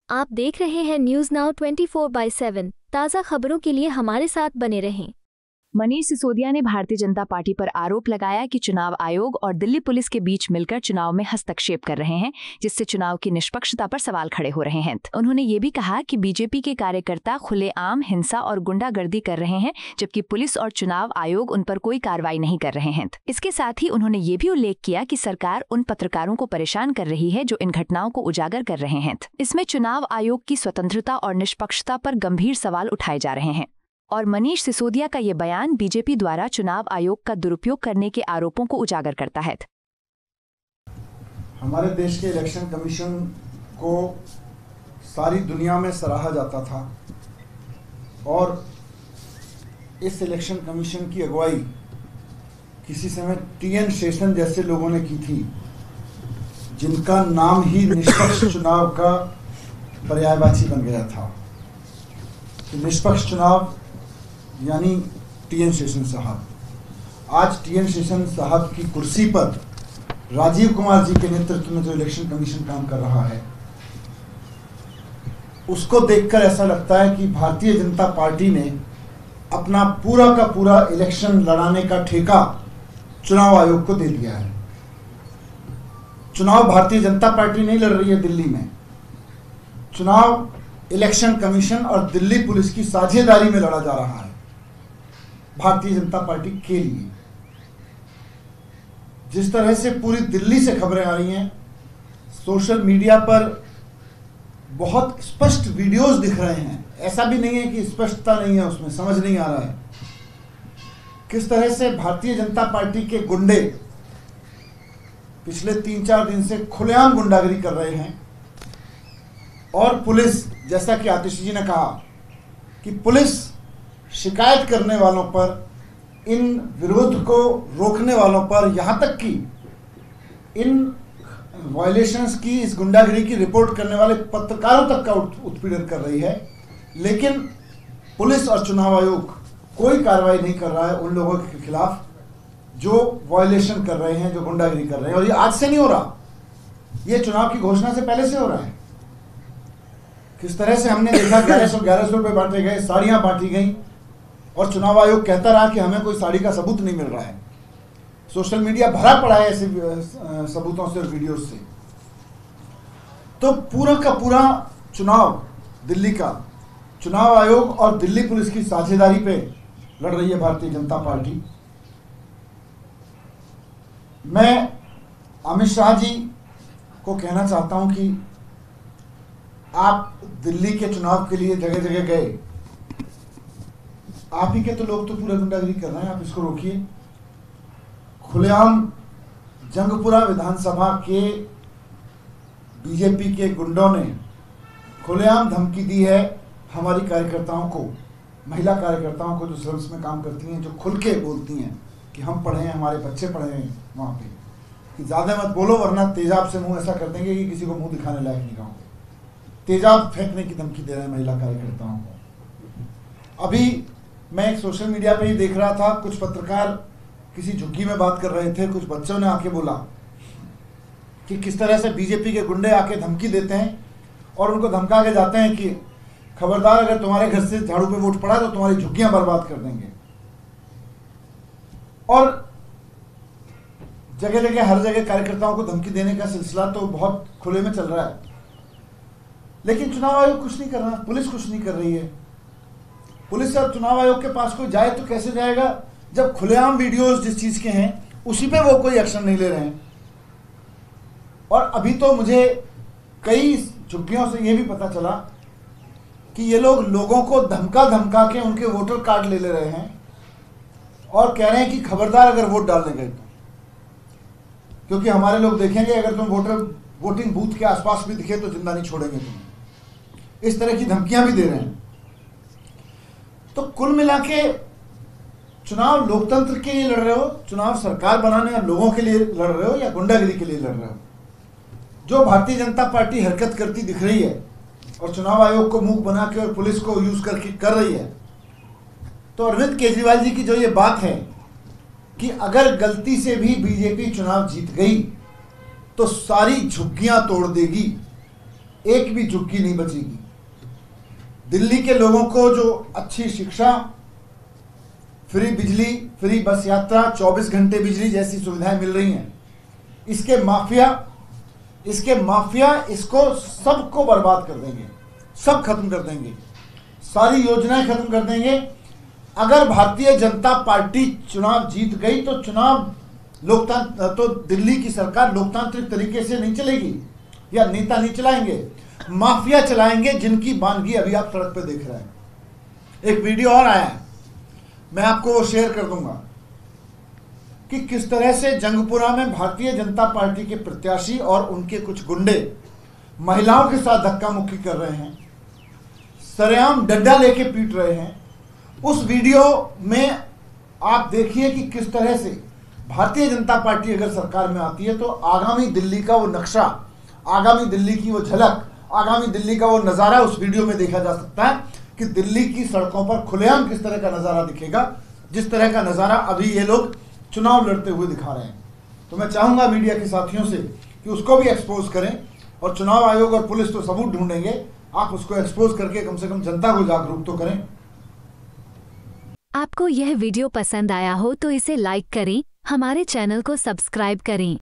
आप देख रहे हैं न्यूज नाउ 24/7 ताज़ा खबरों के लिए हमारे साथ बने रहें। मनीष सिसोदिया ने भारतीय जनता पार्टी पर आरोप लगाया कि चुनाव आयोग और दिल्ली पुलिस के बीच मिलकर चुनाव में हस्तक्षेप कर रहे हैं, जिससे चुनाव की निष्पक्षता पर सवाल खड़े हो रहे हैं। उन्होंने ये भी कहा कि बीजेपी के कार्यकर्ता खुलेआम हिंसा और गुंडागर्दी कर रहे हैं, जबकि पुलिस और चुनाव आयोग उन पर कोई कार्रवाई नहीं कर रहे हैं। इसके साथ ही उन्होंने ये भी उल्लेख किया कि सरकार उन पत्रकारों को परेशान कर रही है जो इन घटनाओं को उजागर कर रहे हैं। इसमें चुनाव आयोग की स्वतंत्रता और निष्पक्षता पर गंभीर सवाल उठाए जा रहे हैं। और मनीष सिसोदिया का ये बयान बीजेपी द्वारा चुनाव आयोग का दुरुपयोग करने के आरोपों को उजागर करता है। हमारे देश के इलेक्शन कमीशन को सारी दुनिया में सराहा जाता था और इस इलेक्शन कमीशन की अगुवाई किसी समय टीएन शेषन जैसे लोगों ने की थी, जिनका नाम ही निष्पक्ष चुनाव का पर्यायवाची बन गया था। तो निष्पक्ष चुनाव यानी टीएन शेषन साहब। आज टीएन शेषन साहब की कुर्सी पर राजीव कुमार जी के नेतृत्व में जो इलेक्शन कमीशन काम कर रहा है, उसको देखकर ऐसा लगता है कि भारतीय जनता पार्टी ने अपना पूरा का पूरा इलेक्शन लड़ाने का ठेका चुनाव आयोग को दे दिया है। चुनाव भारतीय जनता पार्टी नहीं लड़ रही है दिल्ली में, चुनाव इलेक्शन कमीशन और दिल्ली पुलिस की साझेदारी में लड़ा जा रहा है भारतीय जनता पार्टी के लिए। जिस तरह से पूरी दिल्ली से खबरें आ रही हैं, सोशल मीडिया पर बहुत स्पष्ट वीडियोस दिख रहे हैं, ऐसा भी नहीं है कि स्पष्टता नहीं है, उसमें समझ नहीं आ रहा है किस तरह से भारतीय जनता पार्टी के गुंडे पिछले 3-4 दिन से खुलेआम गुंडागिरी कर रहे हैं। और पुलिस, जैसा कि आतिशी जी ने कहा कि पुलिस शिकायत करने वालों पर, इन विरोध को रोकने वालों पर, यहाँ तक कि इन वायलेशंस की, इस गुंडागिरी की रिपोर्ट करने वाले पत्रकारों तक का उत्पीड़न कर रही है। लेकिन पुलिस और चुनाव आयोग कोई कार्रवाई नहीं कर रहा है उन लोगों के खिलाफ जो वायलेशन कर रहे हैं, जो गुंडागिरी कर रहे हैं। और ये आज से नहीं हो रहा, ये चुनाव की घोषणा से पहले से हो रहा है। किस तरह से हमने देखा 1100 रुपए बांटे गए, साड़ियां बांटी गई और चुनाव आयोग कहता रहा कि हमें कोई साड़ी का सबूत नहीं मिल रहा है। सोशल मीडिया भरा पड़ा है ऐसे सबूतों से और वीडियोस से। तो पूरा का पूरा चुनाव दिल्ली का चुनाव आयोग और दिल्ली पुलिस की साझेदारी पे लड़ रही है भारतीय जनता पार्टी। मैं अमित शाह जी को कहना चाहता हूं कि आप दिल्ली के चुनाव के लिए जगह जगह गए, आप ही के तो लोग तो पूरा गुंडागिरी कर रहे हैं, आप इसको रोकिए। खुलेआम जंगपुरा विधानसभा के बीजेपी के गुंडों ने खुलेआम धमकी दी है हमारी कार्यकर्ताओं को, महिला कार्यकर्ताओं को जो सर्विस में काम करती हैं, जो खुल के बोलती हैं कि हम पढ़े हैं, हमारे बच्चे पढ़े हैं वहाँ पे, कि ज़्यादा मत बोलो वरना तेजाब से मुंह ऐसा कर देंगे कि किसी को मुंह दिखाने लायक नहीं रहोगे। तेजाब फेंकने की धमकी दे रहे हैं महिला कार्यकर्ताओं को। अभी मैं एक सोशल मीडिया पे ही देख रहा था, कुछ पत्रकार किसी झुग्गी में बात कर रहे थे, कुछ बच्चों ने आके बोला कि किस तरह से बीजेपी के गुंडे आके धमकी देते हैं और उनको धमका के जाते हैं कि खबरदार अगर तुम्हारे घर से झाड़ू पे वोट पड़ा तो तुम्हारी झुग्गियां बर्बाद कर देंगे। और जगह जगह हर जगह कार्यकर्ताओं को धमकी देने का सिलसिला तो बहुत खुले में चल रहा है, लेकिन चुनाव आयोग कुछ नहीं कर रहा, पुलिस कुछ नहीं कर रही है। पुलिस और चुनाव आयोग के पास कोई जाए तो कैसे जाएगा जब खुलेआम वीडियोस जिस चीज के हैं उसी पे वो कोई एक्शन नहीं ले रहे हैं। और अभी तो मुझे कई झुग्गियों से ये भी पता चला कि ये लोग लोगों को धमका धमका के उनके वोटर कार्ड ले रहे हैं और कह रहे हैं कि खबरदार अगर वोट डालने गए तो, क्योंकि हमारे लोग देखेंगे अगर तुम वोटिंग बूथ के आसपास भी दिखे तो जिंदा नहीं छोड़ेंगे तुम्हें। इस तरह की धमकियां भी दे रहे हैं। तो कुल मिला के चुनाव लोकतंत्र के लिए लड़ रहे हो, चुनाव सरकार बनाने और लोगों के लिए लड़ रहे हो, या गुंडागिरी के लिए लड़ रहे हो? जो भारतीय जनता पार्टी हरकत करती दिख रही है और चुनाव आयोग को मूक बना के और पुलिस को यूज करके कर रही है, तो अरविंद केजरीवाल जी की जो ये बात है कि अगर गलती से भी बीजेपी चुनाव जीत गई तो सारी झुग्गियां तोड़ देगी, एक भी झुग्गी नहीं बचेगी। दिल्ली के लोगों को जो अच्छी शिक्षा, फ्री बिजली, फ्री बस यात्रा, 24 घंटे बिजली जैसी सुविधाएं मिल रही हैं, इसके माफिया इसको सबको बर्बाद कर देंगे, सब खत्म कर देंगे, सारी योजनाएं खत्म कर देंगे। अगर भारतीय जनता पार्टी चुनाव जीत गई तो तो दिल्ली की सरकार लोकतांत्रिक तरीके से नहीं चलेगी, या नेता नहीं चलाएंगे, माफिया चलाएंगे, जिनकी बानगी अभी आप सड़क पे देख रहे हैं। एक वीडियो और आया है, मैं आपको वो शेयर कर दूंगा कि किस तरह से जंगपुरा में भारतीय जनता पार्टी के प्रत्याशी और उनके कुछ गुंडे महिलाओं के साथ धक्का मुक्की कर रहे हैं, सरेआम डंडा लेके पीट रहे हैं। उस वीडियो में आप देखिए कि किस तरह से भारतीय जनता पार्टी अगर सरकार में आती है तो आगामी दिल्ली का वो नक्शा, आगामी दिल्ली की वो झलक, आगामी दिल्ली का वो नज़ारा उस वीडियो में देखा जा सकता है कि दिल्ली की सड़कों पर खुलेआम किस तरह का नज़ारा दिखेगा, जिस तरह का नज़ारा अभी ये लोग चुनाव लड़ते हुए दिखा रहे हैं। तो मैं चाहूँगा मीडिया के साथियों से कि उसको भी एक्सपोज करें, और चुनाव आयोग और पुलिस तो सबूत ढूंढेंगे, आप उसको एक्सपोज करके कम से कम जनता को जागरूक तो करें। आपको यह वीडियो पसंद आया हो तो इसे लाइक करें, हमारे चैनल को सब्सक्राइब करें।